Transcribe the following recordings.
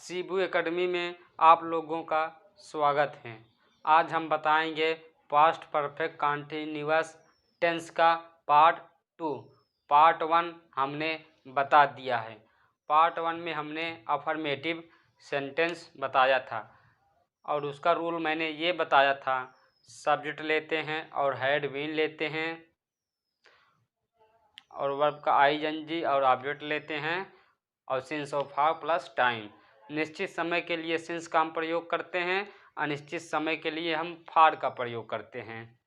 Shibu academy में आप लोगों का स्वागत है। आज हम बताएंगे पास्ट परफेक्ट कंटीन्यूअस टेंस का पार्ट 2। पार्ट 1 हमने बता दिया है। पार्ट 1 में हमने अफर्मेटिव सेंटेंस बताया था और उसका रूल मैंने ये बताया था, सब्जेक्ट लेते हैं और हैड बीन लेते हैं और वर्ब का आईएनजी और ऑब्जेक्ट लेते हैं और since of how plus time. निश्चित समय के लिए सिंस का हम प्रयोग करते हैं, अनिश्चित समय के लिए हम फार का प्रयोग करते हैं।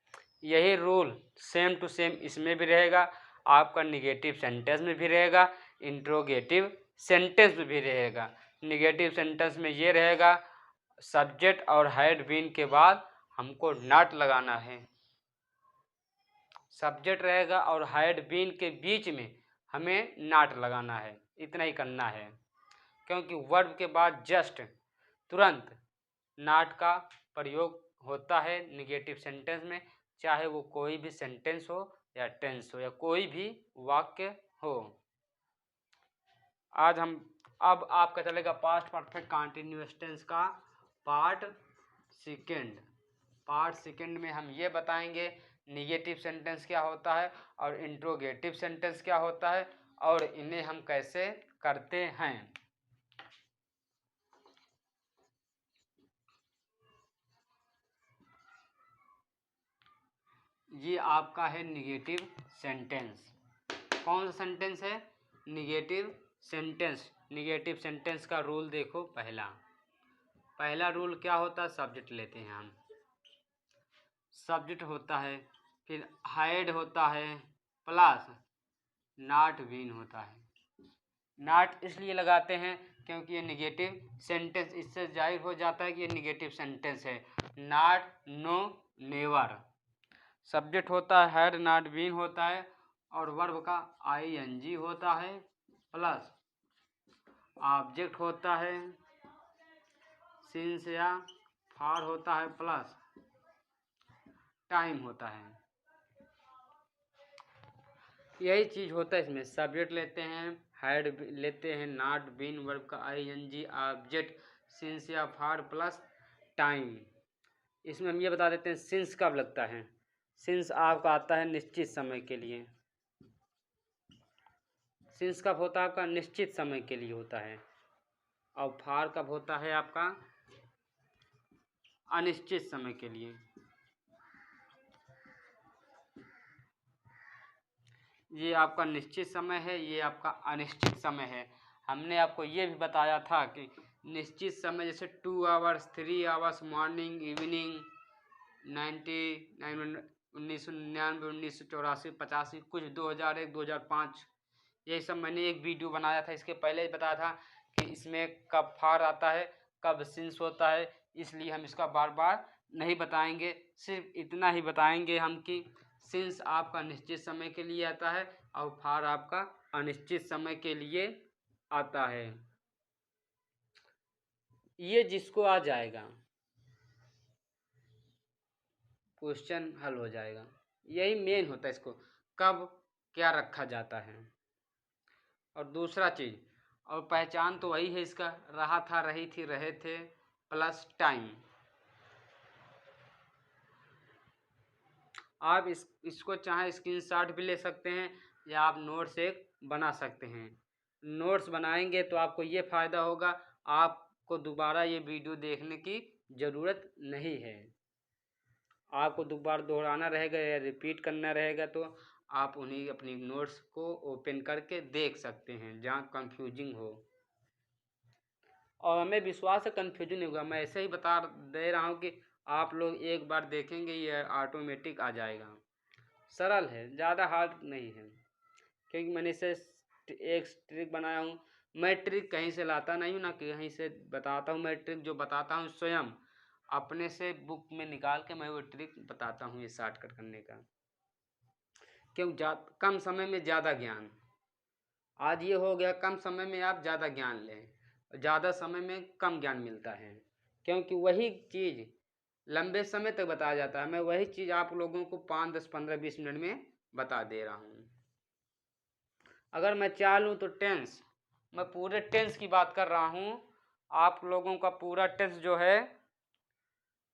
यही रूल सेम टू सेम इसमें भी रहेगा, आपका निगेटिव सेंटेंस में भी रहेगा, इंट्रोगेटिव सेंटेंस में भी रहेगा। निगेटिव सेंटेंस में ये रहेगा, सब्जेक्ट और हैड बीन के बाद हमको नॉट लगाना है। सब्जेक्ट रहेगा और हैड बीन के बीच में हमें नॉट लगाना है, इतना ही करना है, क्योंकि वर्ब के बाद जस्ट तुरंत नॉट का प्रयोग होता है निगेटिव सेंटेंस में, चाहे वो कोई भी सेंटेंस हो या टेंस हो या कोई भी वाक्य हो। आज हम अब आपका चलेगा पास्ट परफेक्ट कंटीन्यूअस टेंस का पार्ट सेकेंड में हम ये बताएंगे निगेटिव सेंटेंस क्या होता है और इंट्रोगेटिव सेंटेंस क्या होता है और इन्हें हम कैसे करते हैं। ये आपका है निगेटिव सेंटेंस। कौन सा सेंटेंस है? Negative sentence. निगेटिव सेंटेंस का रूल देखो। पहला रूल क्या होता है? सब्जेक्ट लेते हैं हम, सब्जेक्ट होता है, फिर हैड होता है प्लस नॉट बीन होता है। नॉट इसलिए लगाते हैं क्योंकि ये निगेटिव सेंटेंस, इससे जाहिर हो जाता है कि ये निगेटिव सेंटेंस है। Not, no, never. सब्जेक्ट होता है हैड, नॉट बीन होता है और वर्ब का आईएनजी होता है प्लस ऑब्जेक्ट होता है सिंस या फार होता है प्लस टाइम होता है। यही चीज होता है इसमें। सब्जेक्ट लेते हैं, हैड लेते हैं, नॉट बीन, वर्ब का आईएनजी, ऑब्जेक्ट सिंस या फार प्लस टाइम। इसमें हम ये बता देते हैं सिंस कब लगता है। सिंस आपका आता है निश्चित समय के लिए। सिंस कब होता है आपका? निश्चित समय के लिए होता है। और फार कब होता है आपका? अनिश्चित समय के लिए। ये आपका निश्चित समय है, ये आपका अनिश्चित समय है। हमने आपको ये भी बताया था कि निश्चित समय जैसे 2 आवर्स, 3 आवर्स, मॉर्निंग, इवनिंग, 1999, 1984, 85, कुछ 2001, 2005, यही सब मैंने एक वीडियो बनाया था। इसके पहले ही बताया था कि इसमें कब फार आता है, कब सिंस होता है, इसलिए हम इसका बार बार नहीं बताएंगे। सिर्फ इतना ही बताएंगे हम कि सिंस आपका निश्चित समय के लिए आता है और फार आपका अनिश्चित समय के लिए आता है। ये जिसको आ जाएगा क्वेश्चन हल हो जाएगा। यही मेन होता है, इसको कब क्या रखा जाता है। और दूसरा चीज और पहचान तो वही है इसका, रहा था, रही थी, रहे थे प्लस टाइम। आप इसको चाहे स्क्रीनशॉट भी ले सकते हैं या आप नोट्स एक बना सकते हैं। नोट्स बनाएंगे तो आपको ये फ़ायदा होगा, आपको दोबारा ये वीडियो देखने की ज़रूरत नहीं है। आपको दोबारा दोहराना रहेगा या रिपीट करना रहेगा तो आप उन्हीं अपनी नोट्स को ओपन करके देख सकते हैं जहाँ कंफ्यूजिंग हो। और हमें विश्वास है कंफ्यूजन नहीं होगा। मैं ऐसे ही बता दे रहा हूँ कि आप लोग एक बार देखेंगे ये ऑटोमेटिक आ जाएगा। सरल है, ज़्यादा हार्ड नहीं है, क्योंकि मैंने इसे एक ट्रिक बनाया हूँ। मैं ट्रिक कहीं से लाता नहीं हूँ, ना कहीं से बताता हूँ। मैं ट्रिक जो बताता हूँ स्वयं अपने से बुक में निकाल के मैं वो ट्रिक बताता हूँ, ये शॉर्टकट करने का। क्यों? कम समय में ज़्यादा ज्ञान। आज ये हो गया, कम समय में आप ज़्यादा ज्ञान लें, ज़्यादा समय में कम ज्ञान मिलता है, क्योंकि वही चीज़ लंबे समय तक बताया जाता है। मैं वही चीज़ आप लोगों को 5, 10, 15, 20 मिनट में बता दे रहा हूँ। अगर मैं चाह लूँ तो टेंस, मैं पूरे टेंस की बात कर रहा हूँ आप लोगों का पूरा टेस्ट जो है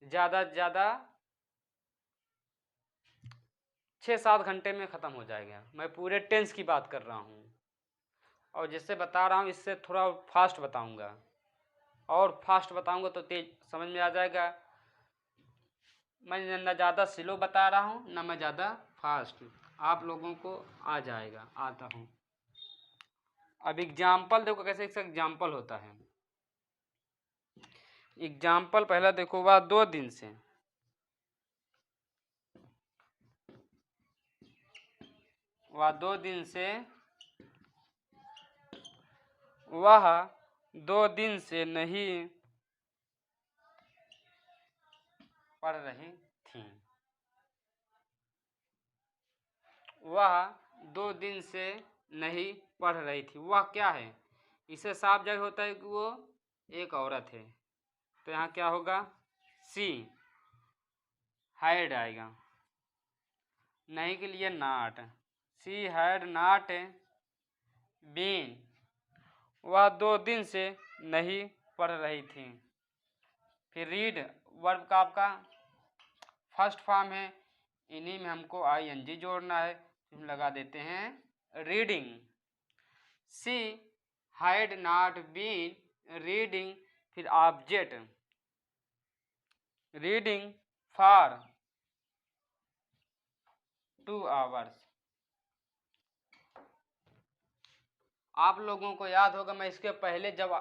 ज़्यादा से ज़्यादा 6-7 घंटे में ख़त्म हो जाएगा। मैं पूरे टेंस की बात कर रहा हूँ, और जिससे बता रहा हूँ इससे थोड़ा फास्ट बताऊँगा, और फास्ट बताऊँगा तो तेज समझ में आ जाएगा। मैं न ज़्यादा स्लो बता रहा हूँ न मैं ज़्यादा फास्ट, आप लोगों को आ जाएगा। आता हूँ। अब एग्जाम्पल देखो कैसे इसका एग्जाम्पल होता है। एग्जाम्पल पहला देखो, वह 2 दिन से, वह 2 दिन से, वह 2 दिन से नहीं पढ़ रही थी। वह 2 दिन से नहीं पढ़ रही थी। वह क्या है? इसे साफ जाहिर होता है कि वो एक औरत है, तो यहाँ क्या होगा? सी हैड आएगा, नहीं के लिए not. She had not been, वह 2 दिन से नहीं पढ़ रही थी। फिर रीड वर्ब का आपका फर्स्ट फॉर्म है, इन्हीं में हमको आईएनजी जोड़ना है, तो हम लगा देते हैं reading. She had not been reading, फिर ऑब्जेक्ट रीडिंग फॉर 2 आवर्स। आप लोगों को याद होगा मैं इसके पहले जब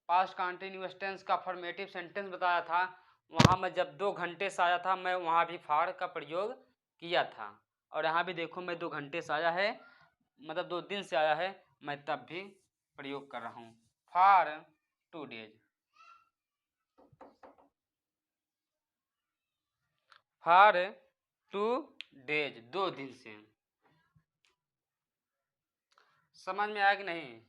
पास्ट कंटिन्यूअस टेंस का फॉर्मेटिव सेंटेंस बताया था, वहाँ मैं जब 2 घंटे से आया था, मैं वहाँ भी फार का प्रयोग किया था, और यहाँ भी देखो मैं 2 घंटे से आया है, मतलब 2 दिन से आया है, मैं तब भी प्रयोग कर रहा हूँ। फॉर 2 डेज, फॉर 2 डेज, 2 दिन से। समझ में आया कि नहीं?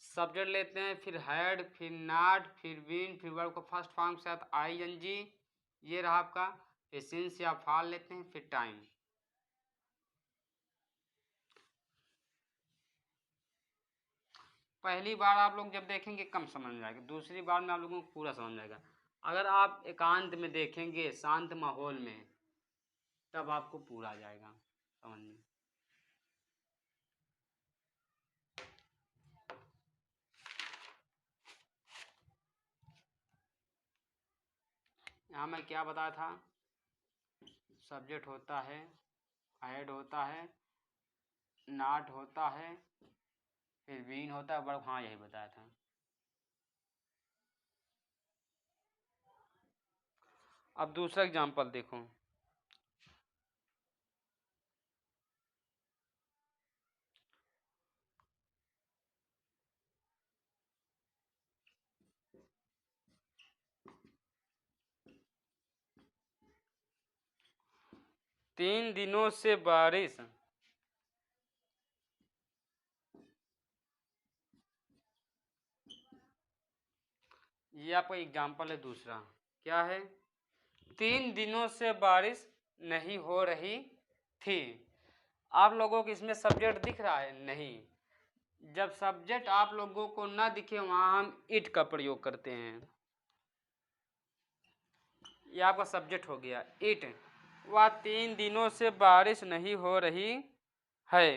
सब्जेक्ट लेते हैं, फिर हैड, फिर नॉट, फिर बीन, फिर वर्ब को फर्स्ट फॉर्म के साथ आईएनजी, ये रहा आपका। फिर सिंस या फॉल लेते हैं, फिर टाइम। पहली बार आप लोग जब देखेंगे कम समझ में आएगा, दूसरी बार में आप लोगों को पूरा समझ में आएगा। अगर आप एकांत में देखेंगे, शांत माहौल में, तब आपको पूरा आ जाएगा समझ में। यहाँ मैं क्या बताया था? सब्जेक्ट होता है, हैड होता है, नॉट होता है, फिर बीन होता है, वर्ब, हाँ यही बताया था। अब दूसरा एग्जांपल देखो। तीन दिनों से बारिश, ये आपका एग्जाम्पल है दूसरा। क्या है? 3 दिनों से बारिश नहीं हो रही थी। आप लोगों को इसमें सब्जेक्ट दिख रहा है? नहीं। जब सब्जेक्ट आप लोगों को ना दिखे, वहां हम इट का प्रयोग करते हैं। ये आपका सब्जेक्ट हो गया इट। वह 3 दिनों से बारिश नहीं हो रही है।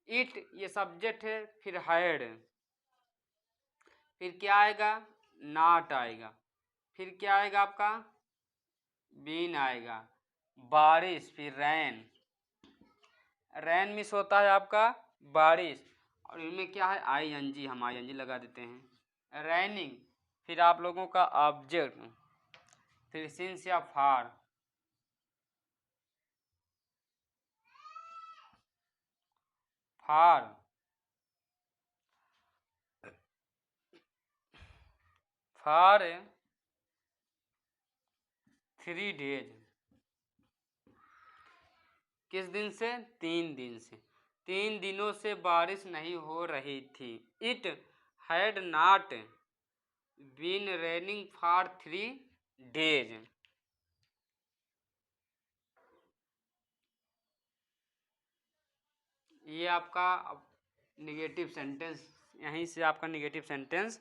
इट ये सब्जेक्ट है, फिर हैड, फिर क्या आएगा? नॉट आएगा, फिर क्या आएगा आपका? बीन आएगा, बारिश, फिर रैन। रैन मिस होता है आपका बारिश, और इनमें क्या है? आईएनजी, हम आईएनजी लगा देते हैं। रैनिंग, फिर आप लोगों का ऑब्जेक्ट, फिर सिंस या फार, फार, फार 3 डेज। किस दिन से? 3 दिन से। 3 दिनों से बारिश नहीं हो रही थी। It had not been raining for 3 days. ये आपका निगेटिव सेंटेंस यहीं से आपका निगेटिव सेंटेंस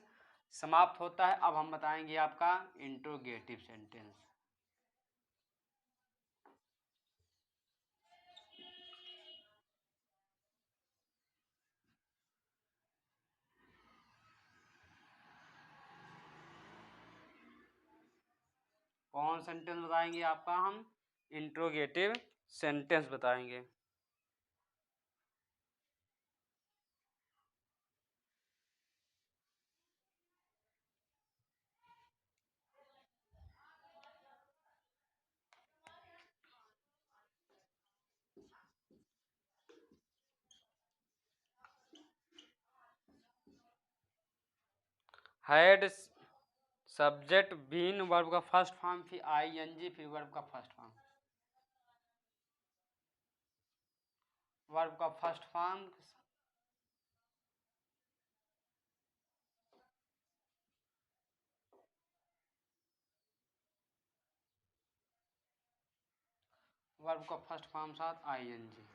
समाप्त होता है। अब हम बताएंगे आपका इंट्रोगेटिव सेंटेंस। कौन सेंटेंस बताएंगे आपका हम? इंट्रोगेटिव सेंटेंस बताएंगे। हैड सब्जेक्ट बीन वर्ब का फर्स्ट फॉर्म, फिर आईएनजी, फिर वर्ब का फर्स्ट फॉर्म। वर्ब का फर्स्ट फॉर्म वर्ब का फर्स्ट फॉर्म साथ आईएनजी।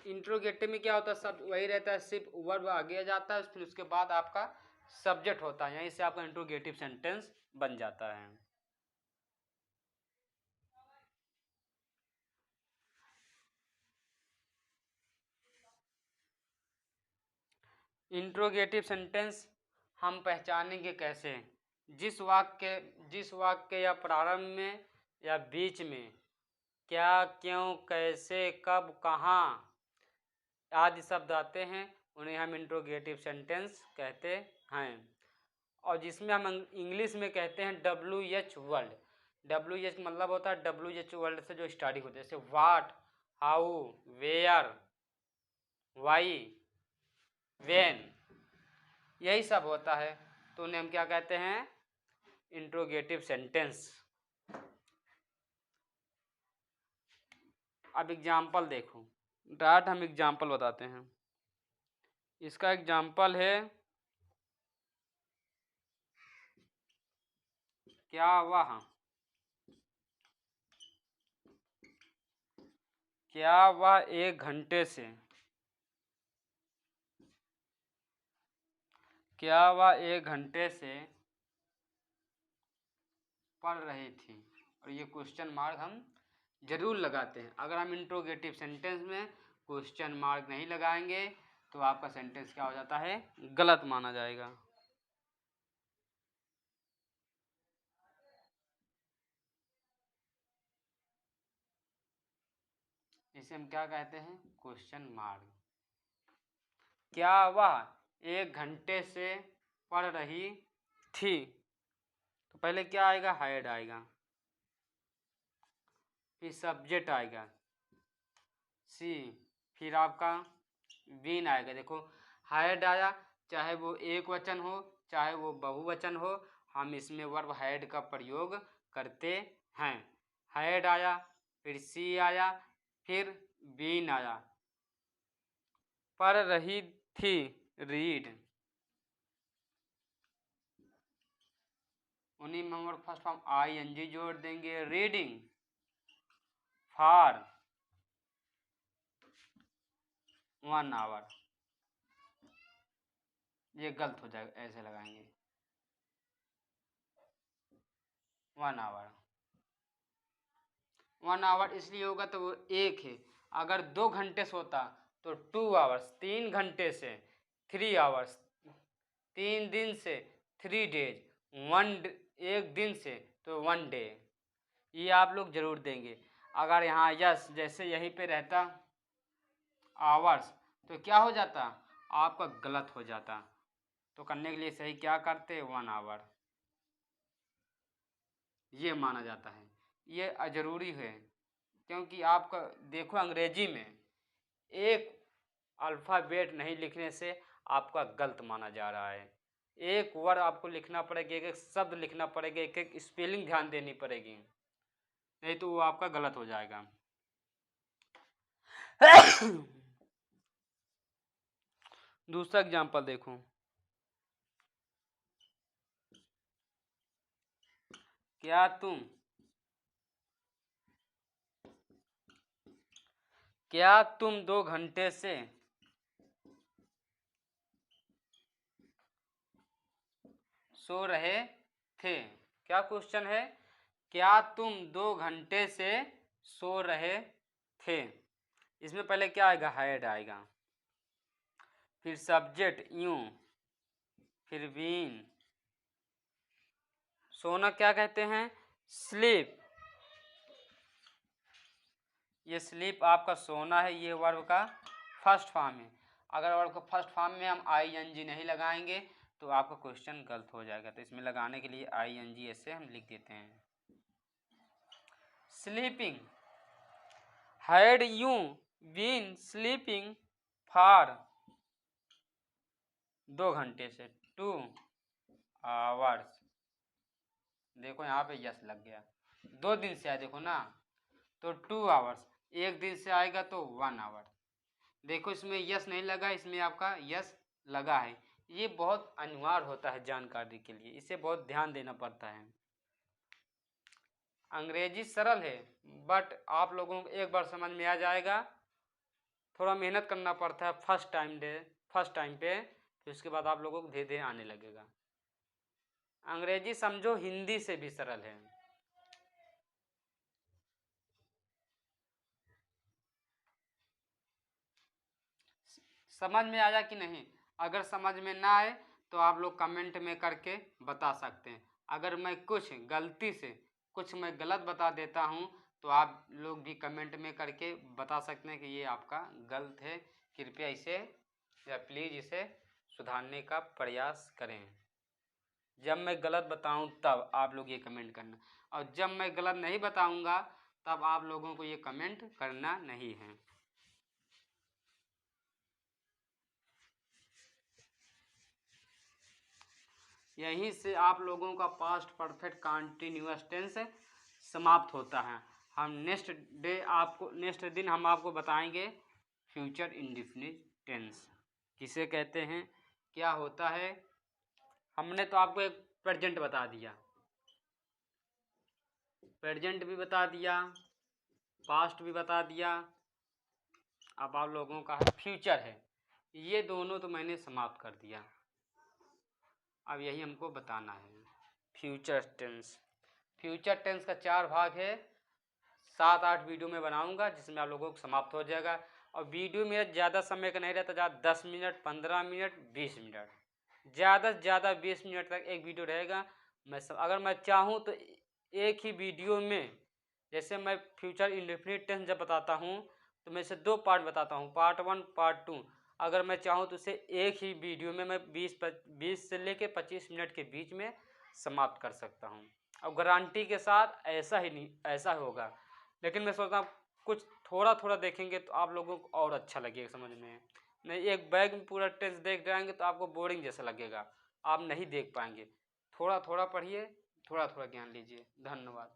इंट्रोगेटिव में क्या होता है, सब वही रहता है, सिर्फ वर्ब आगे आ जाता है, फिर उसके बाद आपका सब्जेक्ट होता है, यहीं से आपका इंट्रोगेटिव सेंटेंस बन जाता है। इंट्रोगेटिव सेंटेंस हम पहचानेंगे कैसे? जिस वाक्य या प्रारंभ में या बीच में क्या, क्यों, कैसे, कब, कहाँ आदि शब्द आते हैं, उन्हें हम इंट्रोगेटिव सेंटेंस कहते हैं। और जिसमें हम इंग्लिश में कहते हैं WH वर्ड। WH मतलब होता है WH वर्ड से जो स्टार्टिंग होती है, जैसे वाट, हाउ, वेयर, वाई, वेन, यही सब होता है, तो उन्हें हम क्या कहते हैं? Interrogative sentence. अब एग्जाम्पल देखो, डायरेक्ट हम एग्जाम्पल बताते हैं। इसका एग्जाम्पल है, क्या वह एक घंटे से पढ़ रही थी? और ये क्वेश्चन मार्क हम जरूर लगाते हैं। अगर हम इंट्रोगेटिव सेंटेंस में क्वेश्चन मार्क नहीं लगाएंगे तो आपका सेंटेंस क्या हो जाता है? गलत माना जाएगा। इसे हम क्या कहते हैं? Question mark. क्या वह एक घंटे से पढ़ रही थी? तो पहले क्या आएगा? हैड आएगा, फिर सब्जेक्ट आएगा सी, फिर आपका बीन आएगा। देखो हैड आया, चाहे वो एक वचन हो चाहे वो बहुवचन हो, हम इसमें वर्ब हैड का प्रयोग करते हैं। हैड आया, फिर सी आया, फिर बीन आया, पढ़ रही थी, रीड, उन्हीं में हम फर्स्ट फॉर्म ING जोड़ देंगे, रीडिंग, फॉर 1 आवर। ये गलत हो जाएगा, ऐसे लगाएंगे 1 आवर। 1 आवर इसलिए होगा तो वो एक है। अगर 2 घंटे से होता तो 2 आवर्स, 3 घंटे से 3 आवर्स, 3 दिन से 3 डेज, एक दिन से तो 1 डे। ये आप लोग जरूर देंगे। अगर यहाँ यस जैसे यहीं पे रहता आवर्स तो क्या हो जाता? आपका गलत हो जाता। तो करने के लिए सही क्या करते? 1 आवर ये माना जाता है। ये जरूरी है, क्योंकि आपका देखो अंग्रेजी में एक अल्फ़ाबेट नहीं लिखने से आपका गलत माना जा रहा है। एक वर्ड आपको लिखना पड़ेगा, एक एक शब्द लिखना पड़ेगा, एक एक स्पेलिंग ध्यान देनी पड़ेगी, नहीं तो वो आपका गलत हो जाएगा। दूसरा एग्जांपल देखो, क्या तुम क्या तुम 2 घंटे से सो रहे थे? क्या क्वेश्चन है? क्या तुम 2 घंटे से सो रहे थे? इसमें पहले क्या आएगा? हैड आएगा, फिर सब्जेक्ट यू, फिर बीन। सोना क्या कहते हैं? स्लीप। ये स्लीप आपका सोना है, ये वर्ब का फर्स्ट फॉर्म है। अगर वर्ब का फर्स्ट फॉर्म में हम ING नहीं लगाएंगे तो आपका क्वेश्चन गलत हो जाएगा, तो इसमें लगाने के लिए ING ऐसे हम लिख देते हैं। Sleeping, had you been sleeping for 2 घंटे से, 2 आवर्स। देखो यहाँ पे यस लग गया। 2 दिन से आया देखो ना, तो 2 आवर्स। 1 दिन से आएगा तो 1 आवर। देखो इसमें यस नहीं लगा, इसमें आपका यस लगा है। ये बहुत अनिवार्य होता है जानकारी के लिए, इसे बहुत ध्यान देना पड़ता है। अंग्रेजी सरल है, बट आप लोगों को एक बार समझ में आ जाएगा। थोड़ा मेहनत करना पड़ता है फर्स्ट टाइम पे, फिर उसके बाद आप लोगों को धीरे धीरे आने लगेगा। अंग्रेजी समझो हिंदी से भी सरल है। समझ में आया कि नहीं? अगर समझ में ना आए तो आप लोग कमेंट में करके बता सकते हैं। अगर मैं कुछ गलती से कुछ मैं गलत बता देता हूँ तो आप लोग भी कमेंट में करके बता सकते हैं कि ये आपका गलत है, कृपया इसे या प्लीज़ इसे सुधारने का प्रयास करें। जब मैं गलत बताऊं तब आप लोग ये कमेंट करना, और जब मैं गलत नहीं बताऊंगा तब आप लोगों को ये कमेंट करना नहीं है। यहीं से आप लोगों का पास्ट परफेक्ट कंटिन्यूअस टेंस समाप्त होता है। हम नेक्स्ट दिन हम आपको बताएंगे फ्यूचर इंडेफिनिट टेंस किसे कहते हैं, क्या होता है। हमने तो आपको एक प्रेजेंट बता दिया, प्रेजेंट भी बता दिया, पास्ट भी बता दिया, अब आप लोगों का है फ्यूचर है। ये दोनों तो मैंने समाप्त कर दिया, अब यही हमको बताना है फ्यूचर टेंस। फ्यूचर टेंस का 4 भाग है, 7-8 वीडियो में बनाऊंगा जिसमें आप लोगों को समाप्त हो जाएगा। और वीडियो मेरा ज़्यादा समय का नहीं रहता, ज़्यादा 10 मिनट, 15 मिनट, 20 मिनट, ज़्यादा से ज़्यादा 20 मिनट तक एक वीडियो रहेगा। अगर मैं चाहूँ तो एक ही वीडियो में, जैसे मैं फ्यूचर इंडेफिनिट टेंस जब बताता हूँ तो मैं इसे 2 पार्ट बताता हूँ, पार्ट 1 पार्ट 2। अगर मैं चाहूँ तो इसे एक ही वीडियो में मैं 20 से लेके 25 मिनट के बीच में समाप्त कर सकता हूँ। और गारंटी के साथ ऐसा होगा। लेकिन मैं सोचता हूँ कुछ थोड़ा थोड़ा देखेंगे तो आप लोगों को और अच्छा लगेगा समझ में। नहीं एक बैग में पूरा टेंस देख जाएंगे तो आपको बोरिंग जैसा लगेगा, आप नहीं देख पाएंगे। थोड़ा थोड़ा पढ़िए, थोड़ा थोड़ा ज्ञान लीजिए। धन्यवाद।